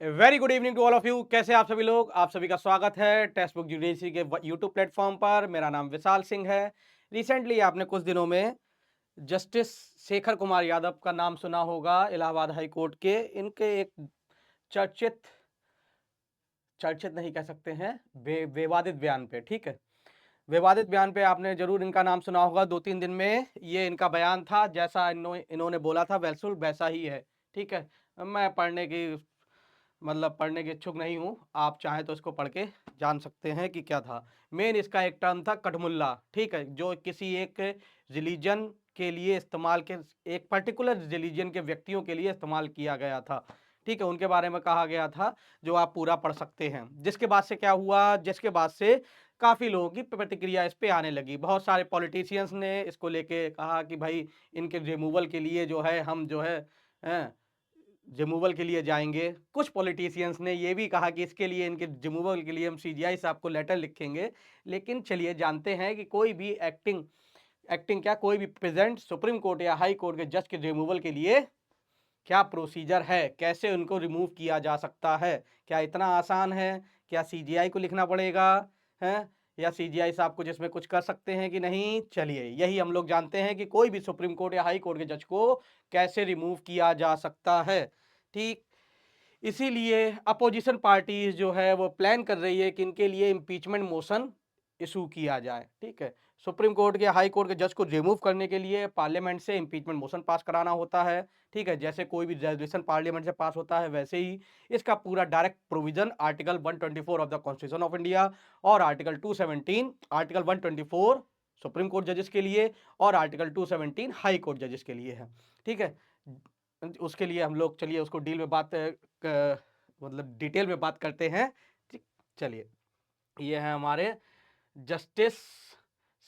Very good evening to all of you. कैसे आप सभी लोग? आप सभी का स्वागत है टेक्स्ट बुक यूनिवर्सिटी के यूट्यूब प्लेटफॉर्म पर। मेरा नाम विशाल सिंह है। रिसेंटली आपने कुछ दिनों में जस्टिस शेखर कुमार यादव का नाम सुना होगा, इलाहाबाद हाई कोर्ट के। इनके एक चर्चित चर्चित नहीं कह सकते हैं, विवादित बयान पे, ठीक है, विवादित बयान पे आपने जरूर इनका नाम सुना होगा। 2-3 दिन में ये इनका बयान था, जैसा इन्होंने बोला था वैल्सुल वैसा ही है, ठीक है। मैं पढ़ने के इच्छुक नहीं हूँ। आप चाहें तो इसको पढ़ के जान सकते हैं कि क्या था। मेन इसका एक टर्म था कठमुल्ला, ठीक है, जो किसी एक रिलीजन के लिए इस्तेमाल के, एक पर्टिकुलर रिलीजन के व्यक्तियों के लिए इस्तेमाल किया गया था, ठीक है। उनके बारे में कहा गया था, जो आप पूरा पढ़ सकते हैं। जिसके बाद से क्या हुआ, जिसके बाद से काफी लोगों की प्रतिक्रिया इस पे आने लगी। बहुत सारे पॉलिटिशियंस ने इसको लेके कहा कि भाई इनके रिमूवल के लिए जो है हम जो है रिमूवल के लिए जाएंगे। कुछ पॉलिटिशियंस ने ये भी कहा कि इसके लिए, इनके रिमूवल के लिए हम सीजीआई साहब को लेटर लिखेंगे। लेकिन चलिए जानते हैं कि कोई भी एक्टिंग एक्टिंग क्या, कोई भी प्रेजेंट सुप्रीम कोर्ट या हाई कोर्ट के जज के रिमूवल के लिए क्या प्रोसीजर है, कैसे उनको रिमूव किया जा सकता है। क्या इतना आसान है? क्या सीजीआई को लिखना पड़ेगा है, या सीजीआई साहब कुछ इसमें कुछ कर सकते हैं कि नहीं? चलिए यही हम लोग जानते हैं कि कोई भी सुप्रीम कोर्ट या हाई कोर्ट के जज को कैसे रिमूव किया जा सकता है, ठीक। इसीलिए अपोजिशन पार्टीज जो है वो प्लान कर रही है कि इनके लिए इम्पीचमेंट मोशन इशू किया जाए, ठीक है। सुप्रीम कोर्ट के, हाई कोर्ट के जज को रिमूव करने के लिए पार्लियामेंट से इम्पीचमेंट मोशन पास कराना होता है, ठीक है। जैसे कोई भी रेजोल्यूशन पार्लियामेंट से पास होता है, वैसे ही इसका पूरा direct provision article 124 of the constitution of India और आर्टिकल 217, आर्टिकल 124 सुप्रीम कोर्ट जजेस के लिए और आर्टिकल 217 हाई कोर्ट जजेस के लिए है, ठीक है। उसके लिए हम लोग, चलिए उसको डील में मतलब डिटेल में बात करते हैं, ठीक। चलिए, ये है हमारे justice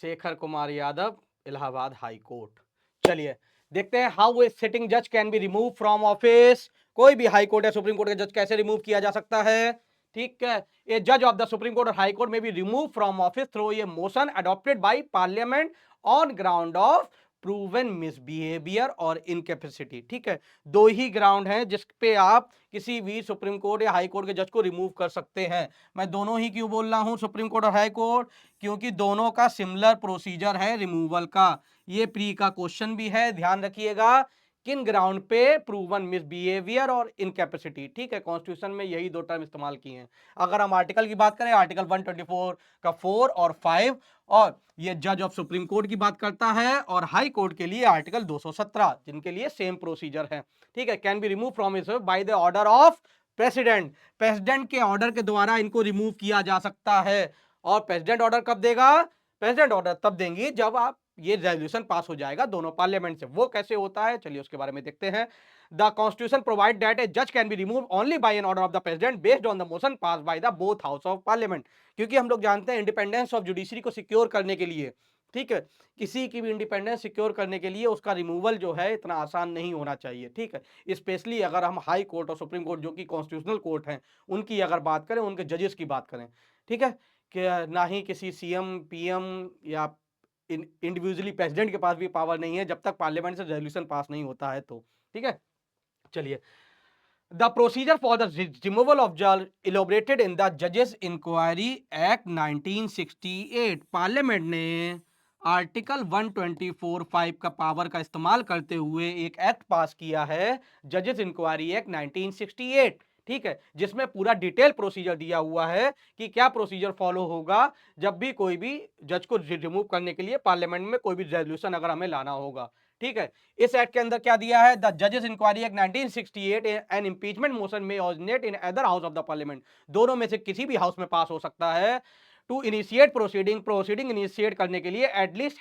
Shekhar Kumar Yadav, Allahabad high court. चलिए देखते हैं हाउ ए सिटिंग जज can be remove from office. कोई भी हाई कोर्ट या सुप्रीम कोर्ट का जज कैसे रिमूव किया जा सकता है, ठीक है। ए जज ऑफ द सुप्रीम कोर्ट और हाई कोर्ट में be remove from office through a motion adopted by parliament on ground of proven misbehaviour or incapacity, ठीक है। दो ही ग्राउंड हैं जिस पे आप किसी भी सुप्रीम कोर्ट या हाई कोर्ट के जज को रिमूव कर सकते हैं। मैं दोनों ही क्यों बोल रहा हूं, सुप्रीम कोर्ट और हाई कोर्ट? क्योंकि दोनों का सिमिलर प्रोसीजर है रिमूवल का। ये प्री का क्वेश्चन भी है, ध्यान रखिएगा। किन ग्राउंड पे? प्रूवन मिसबिहेवियर और इनकैपेसिटी, ठीक है। कॉन्स्टिट्यूशन में यही दो टर्म इस्तेमाल किए हैं। अगर हम आर्टिकल की बात करें, आर्टिकल 124 का 4 और 5, और ये जज ऑफ सुप्रीम कोर्ट की बात करता है, और हाई कोर्ट के लिए आर्टिकल 217, जिनके लिए सेम प्रोसीजर है, ठीक है। Can be remove from his by the order of president. President के ऑर्डर के द्वारा इनको रिमूव किया जा सकता है। और प्रेसिडेंट ऑर्डर कब देगा? प्रेसिडेंट ऑर्डर तब देंगी जब आप ये रेजोल्यूशन पास हो जाएगा दोनों पार्लियामेंट से। वो कैसे होता है, चलिए उसके बारे में देखते हैं। The constitution provide that a जज can be remove only by an order of the president based on the motion pass by the both house of parliament. क्योंकि हम लोग जानते हैं इंडिपेंडेंस ऑफ जुडिशरी को सिक्योर करने के लिए, ठीक है, किसी की भी इंडिपेंडेंस सिक्योर करने के लिए उसका रिमूवल जो है इतना आसान नहीं होना चाहिए, ठीक है। स्पेशली अगर हम हाई कोर्ट और सुप्रीम कोर्ट, जो कि कॉन्स्टिट्यूशनल कोर्ट हैं, उनकी अगर बात करें, उनके जजेस की बात करें, ठीक है, कि ना ही किसी सीएम, पीएम या इंडिविजुअली प्रेसिडेंट के पास भी पावर नहीं है जब तक पार्लियामेंट से रेजोल्यूशन पास नहीं होता है, तो ठीक है। चलिए, the procedure for the removal of जज इलोबरेटेड इन द जजेस इंक्वायरी एक्ट 1968। पार्लियामेंट ने आर्टिकल 124(5) का पावर का इस्तेमाल करते हुए एक एक्ट पास किया है, जजेस इंक्वायरी एक्ट 1968, ठीक है, जिसमें पूरा डिटेल प्रोसीजर दिया हुआ है कि क्या प्रोसीजर फॉलो होगा जब भी कोई भी जज को रिमूव करने के लिए पार्लियामेंट में कोई भी रेजोल्यूशन अगर हमें लाना होगा, ठीक है। इस एक्ट के अंदर क्या दिया है? द जजेस inquiry act 1968 an impeachment motion में originate in other house of the parliament. दोनों में से किसी भी हाउस में पास हो सकता है। टू इनिशिएट प्रोसीडिंग इनिशिएट करने के लिए at least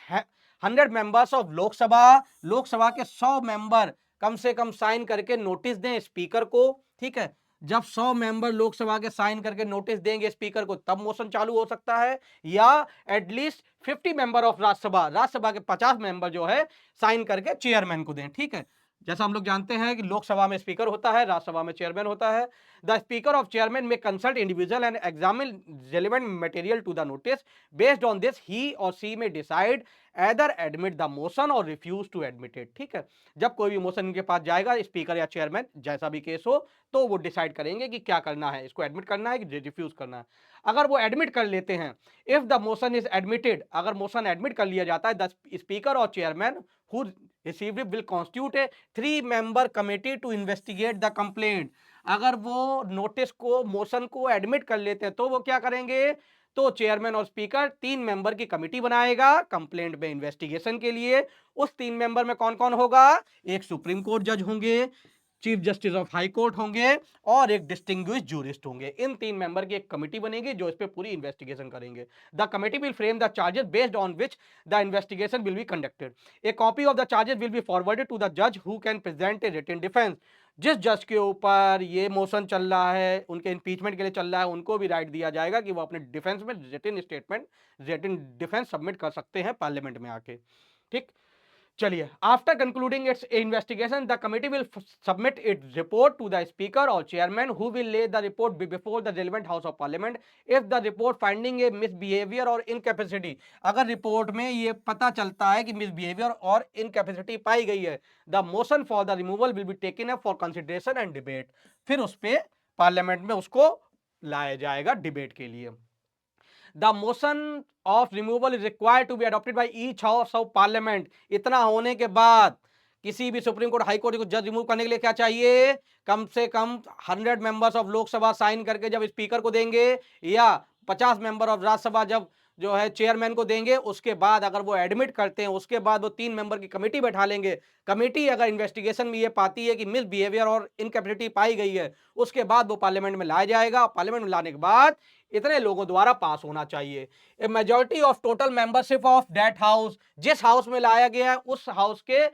100 members of Lok Sabha, Lok Sabha के 100 मेंबर कम से कम साइन करके नोटिस दें स्पीकर को, ठीक है। जब 100 मेंबर लोकसभा के साइन करके नोटिस देंगे स्पीकर को, तब मोशन चालू हो सकता है। या at least 50 member of Rajya Sabha, Rajya Sabha के 50 मेंबर जो है साइन करके चेयरमैन को दें, ठीक है। जैसा हम लोग जानते हैं कि लोकसभा में स्पीकर होता है, राज्यसभा में चेयरमैन होता है। The speaker of chairman may consult individual and examine relevant material to the notice. Based on this he or she may decide either admit the motion or refuse to admit it. ठीक है, जब कोई भी motion इनके पास जाएगा, speaker या chairman जैसा भी केस हो, तो वो डिसाइड करेंगे कि क्या करना है, इसको एडमिट करना है कि रिफ्यूज करना है। अगर वो एडमिट कर लेते हैं, if the motion is admitted, अगर मोशन एडमिट कर लिया जाता है, द स्पीकर और chairman who received it will constitute a 3 member committee to investigate the complaint. अगर वो नोटिस को, मोशन को एडमिट कर लेते हैं, तो वो क्या करेंगे, तो चेयरमैन और स्पीकर 3 मेंबर की कमेटी बनाएगा कंप्लेंट में इन्वेस्टिगेशन के लिए। उस 3 मेंबर में कौन कौन होगा, एक सुप्रीम कोर्ट जज होंगे, chief justice of high court होंगे और एक डिस्टिंग्विश्ड जूरिस्ट होंगे। इन 3 मेंबर की एक कमेटी बनेगी जो इस पे पूरी इन्वेस्टिगेशन करेंगे। The committee will frame the charges based on which the investigation will be conducted. A copy of the charges will be forwarded to the जज who can present a written defence. जिस जज के ऊपर ये motion चल रहा है, उनके इंपीचमेंट के लिए चल रहा है, उनको भी राइट दिया जाएगा कि वो अपने डिफेंस में written statement, written defence submit कर सकते हैं पार्लियामेंट में आके। ठीक, चलिए, after concluding its investigation the committee will submit its report to the speaker और chairman who will lay the report before the relevant house of parliament. If the report finding a misbehaviour or incapacity, अगर report में ये पता चलता है कि misbehaviour or incapacity पाई गई है, the motion for the removal will be taken up for consideration and debate. फिर उस पे पार्लियामेंट में उसको लाया जाएगा डिबेट के लिए। The motion of removal is required to be adopted by each house of parliament. इतना होने के बाद किसी भी सुप्रीम कोर्ट, हाई कोर्ट को जज रिमूव करने के लिए क्या चाहिए, कम से कम 100 मेंबर्स ऑफ लोकसभा साइन करके जब स्पीकर को देंगे, या 50 मेंबर ऑफ राज्यसभा जब जो है चेयरमैन को देंगे, उसके बाद अगर वो एडमिट करते हैं, उसके बाद वो 3 मेंबर की कमेटी बैठा लेंगे। कमेटी अगर इन्वेस्टिगेशन में ये पाती है कि मिस बिहेवियर और इनकैपेसिटी पाई गई है, उसके बाद वो पार्लियामेंट में लाया जाएगा। पार्लियामेंट में लाने के बाद इतने लोगों द्वारा पास होना चाहिए। A majority of total membership of that house, जिस हाउस में लाया गया है उस हाउस के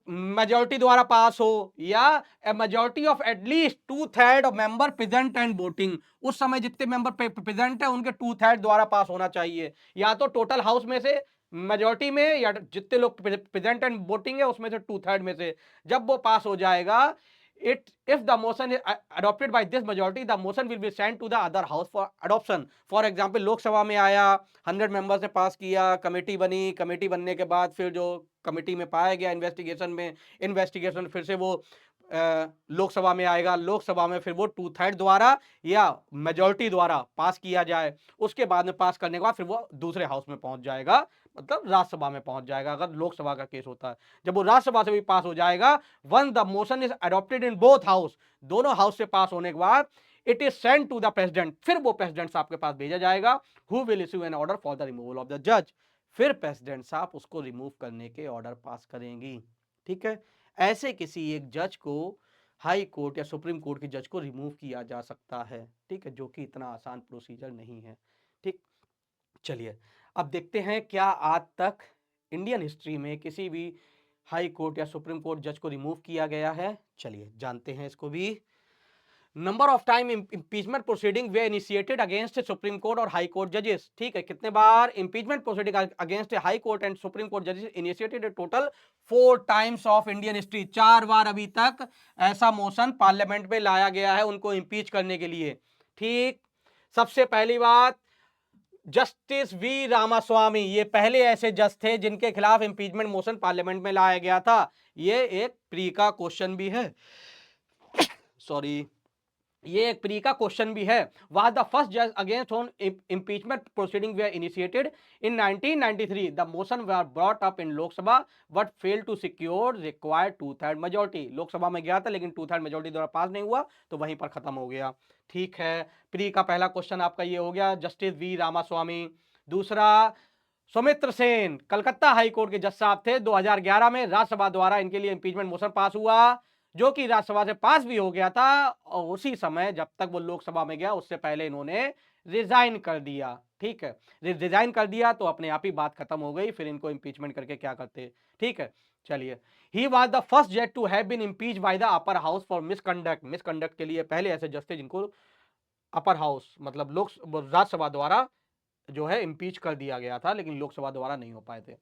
मेजॉरिटी द्वारा पास हो, या a majority of at least 2/3 of member present and voting, उस समय जितने मेंबर प्रेजेंट है उनके 2/3 द्वारा पास होना चाहिए। या तो टोटल हाउस में से मेजॉरिटी में, या जितने लोग प्रेजेंट एंड वोटिंग है उसमें से 2/3 में से जब वो पास हो जाएगा, it if the motion is adopted by this majority, the motion will be sent to the other house for adoption. For example, Lok Sabha में आया, 100 मेंबर्स ने पास किया, कमेटी बनी, कमेटी बनने के बाद फिर जो कमेटी में पाया गया इन्वेस्टिगेशन में, इन्वेस्टिगेशन फिर से वो लोकसभा में आएगा, लोकसभा में फिर वो 2/3 द्वारा या मेजॉरिटी द्वारा पास किया जाए। उसके बाद में पास करने के बाद फिर वो दूसरे हाउस में पहुंच जाएगा, मतलब राज्यसभा में पहुंच जाएगा अगर लोकसभा का केस होता है। जब वो राज्यसभा से भी पास हो जाएगा, when the motion is adopted in both house, दोनों हाउस से पास होने के बाद it is send to the president, फिर वो प्रेसिडेंट साहब के पास भेजा जाएगा, who will issue an order for the removal of the जज। फिर प्रेसिडेंट साहब उसको रिमूव करने के ऑर्डर पास करेंगी। ठीक है, ऐसे किसी एक जज को, हाई कोर्ट या सुप्रीम कोर्ट के जज को रिमूव किया जा सकता है। ठीक है, जो कि इतना आसान प्रोसीजर नहीं है। ठीक, चलिए अब देखते हैं क्या आज तक इंडियन हिस्ट्री में किसी भी हाई कोर्ट या सुप्रीम कोर्ट जज को रिमूव किया गया है। चलिए जानते हैं इसको भी। Number of time impeachment proceeding were initiated against supreme court और हाई कोर्ट जजेस। ठीक है, कितने बार impeachment proceeding against high court and supreme court जजेस initiated total 4 times of Indian history. 4 बार अभी तक ऐसा मोशन पार्लियामेंट में लाया गया है उनको इंपीच करने के लिए। ठीक, सबसे पहली बात, जस्टिस वी रामास्वामी, ये पहले ऐसे जज थे जिनके खिलाफ इंपीचमेंट मोशन पार्लियामेंट में लाया गया था। ये एक प्री का क्वेश्चन भी है, सॉरी, ये एक प्री का क्वेश्चन भी है। वाज द फर्स्ट जज against whom impeachment proceeding were initiated in 1993. The motion were brought up in Lok Sabha but failed to secure required 2/3 majority. Lok Sabha में गया था लेकिन 2/3 मेजोरिटी द्वारा पास नहीं हुआ, तो वहीं पर खत्म हो गया। ठीक है, प्री का पहला क्वेश्चन आपका ये हो गया, जस्टिस वी रामास्वामी। दूसरा, सौमित्र सेन, कलकत्ता हाई कोर्ट के जज साहब थे। 2011 में राज्यसभा द्वारा इनके लिए इंपीचमेंट मोशन पास हुआ, जो कि राज्यसभा से पास भी हो गया था, और उसी समय जब तक वो लोकसभा में गया उससे पहले इन्होंने रिजाइन कर दिया। ठीक है, रिजाइन कर दिया तो अपने आप ही बात खत्म हो गई, फिर इनको इंपीचमेंट करके क्या करते। ठीक है, चलिए, ही वाज द फर्स्ट जज to have been impeached by the upper house for misconduct. Misconduct के लिए पहले ऐसे जज थे जिनको अपर हाउस मतलब लोक राज्यसभा द्वारा जो है इंपीच कर दिया गया था, लेकिन लोकसभा द्वारा नहीं हो पाए थे।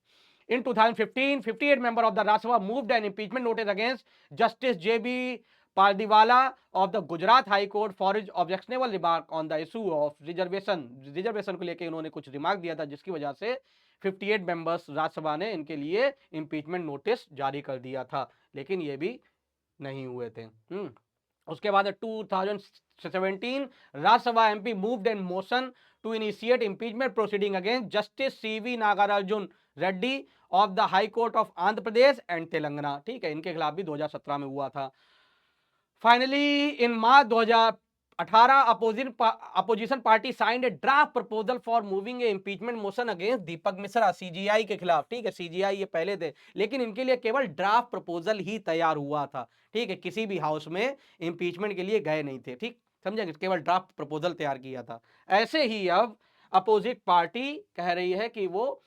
In 2015, 58 members of the Rajya Sabha moved an impeachment notice against Justice J.B. Pardiwala of the Gujarat High Court for his objectionable remark on the issue of reservation को लेकर उन्होंने कुछ रिमार्क दिया था, जिसकी वजह से 58 मेंबर्स राज्यसभा ने इनके लिए इंपीचमेंट नोटिस जारी कर दिया था, लेकिन ये भी नहीं हुए थे। उसके बाद 2017 Rajya Sabha MP moved an motion to initiate impeachment proceeding against justice CV Nagarjuna Reddy of the high court of Andhra Pradesh and Telangana. ठीक है, इनके खिलाफ भी 2017 में हुआ था। Finally in March 2018 opposition party signed a draft proposal for moving a impeachment motion against Deepak Misra CJI के खिलाफ। ठीक है, सीजीआई ये पहले थे, लेकिन इनके लिए केवल ड्राफ्ट प्रपोजल ही तैयार हुआ था। ठीक है, किसी भी हाउस में इंपीचमेंट के लिए गए नहीं थे। ठीक, समझेंगे, केवल ड्राफ्ट प्रपोजल तैयार किया था। ऐसे ही अब अपोजिट पार्टी कह रही है कि वो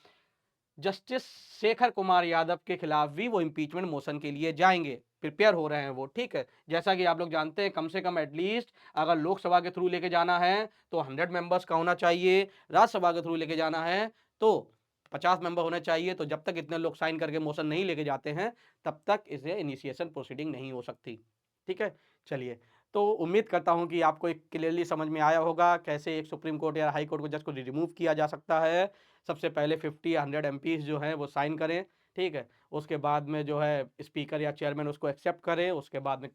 जस्टिस शेखर कुमार यादव के खिलाफ भी वो इंपीचमेंट मोशन के लिए जाएंगे, प्रिपेयर हो रहे हैं वो। ठीक है, जैसा कि आप लोग जानते हैं, कम से कम एटलीस्ट अगर लोकसभा के थ्रू लेके जाना है तो 100 मेंबर्स का होना चाहिए, राज्यसभा के थ्रू लेके जाना है तो 50 मेंबर होने चाहिए। तो जब तक इतने लोग साइन करके मोशन नहीं लेके जाते हैं, तब तक इसे इनिशिएशन प्रोसीडिंग नहीं हो सकती। ठीक है, चलिए, तो उम्मीद करता हूं कि आपको एक क्लियरली समझ में आया होगा कैसे एक सुप्रीम कोर्ट या हाई कोर्ट को जज को रिमूव किया जा सकता है। सबसे पहले 50 या 100 एमपीज जो हैं वो साइन करें। ठीक है, उसके बाद में जो है स्पीकर या चेयरमैन उसको एक्सेप्ट करे। उसके बाद में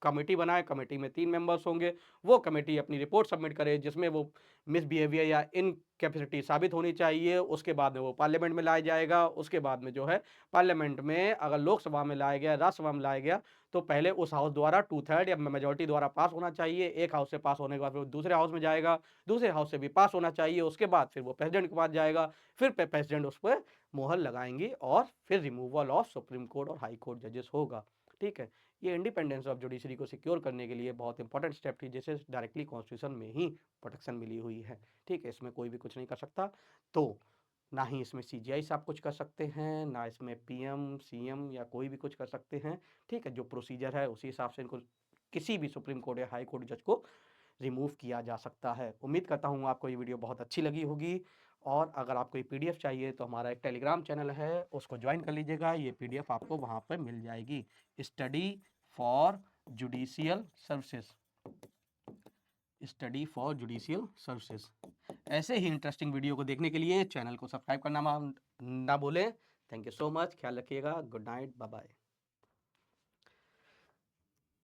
कमेटी बनाए, कमेटी में 3 मेंबर्स होंगे। वो कमेटी अपनी रिपोर्ट सबमिट करे जिसमें वो मिसबिहेवियर या इनकैपेसिटी साबित होनी चाहिए। उसके बाद में वो पार्लियामेंट में लाया जाएगा। उसके बाद में जो है पार्लियामेंट में अगर लोकसभा में लाया गया, राज्यसभा में लाया गया, तो पहले उस हाउस द्वारा 2/3 या मेजोरिटी द्वारा पास होना चाहिए। एक हाउस से पास होने के बाद फिर दूसरे हाउस में जाएगा, दूसरे हाउस से भी पास होना चाहिए। उसके बाद फिर वो प्रेसिडेंट के पास जाएगा, फिर प्रेसिडेंट उस पर मोहर लगाएंगी और फिर रिमूवल ऑफ सुप्रीम कोर्ट और हाई कोर्ट जजेस होगा। ठीक है, ये इंडिपेंडेंस ऑफ जुडिशरी को सिक्योर करने के लिए बहुत इंपॉर्टेंट स्टेप थी, जिसे डायरेक्टली कॉन्स्टिट्यूशन में ही प्रोटेक्शन मिली हुई है। ठीक है, इसमें कोई भी कुछ नहीं कर सकता। तो ना ही इसमें सीजीआई साहब कुछ कर सकते हैं, ना इसमें पीएम सीएम या कोई भी कुछ कर सकते हैं। ठीक है, जो प्रोसीजर है उसी हिसाब से इनको किसी भी सुप्रीम कोर्ट या हाई कोर्ट जज को रिमूव किया जा सकता है। उम्मीद करता हूँ आपको ये वीडियो बहुत अच्छी लगी होगी, और अगर आपको ये पीडीएफ चाहिए तो हमारा एक टेलीग्राम चैनल है, उसको ज्वाइन कर लीजिएगा। ये पीडीएफ आपको वहाँ पर मिल जाएगी, study for judicial services, study for judicial services. ऐसे ही इंटरेस्टिंग वीडियो को देखने के लिए चैनल को सब्सक्राइब करना ना भूलें। थैंक यू सो मच, ख्याल रखिएगा। Good night, bye bye.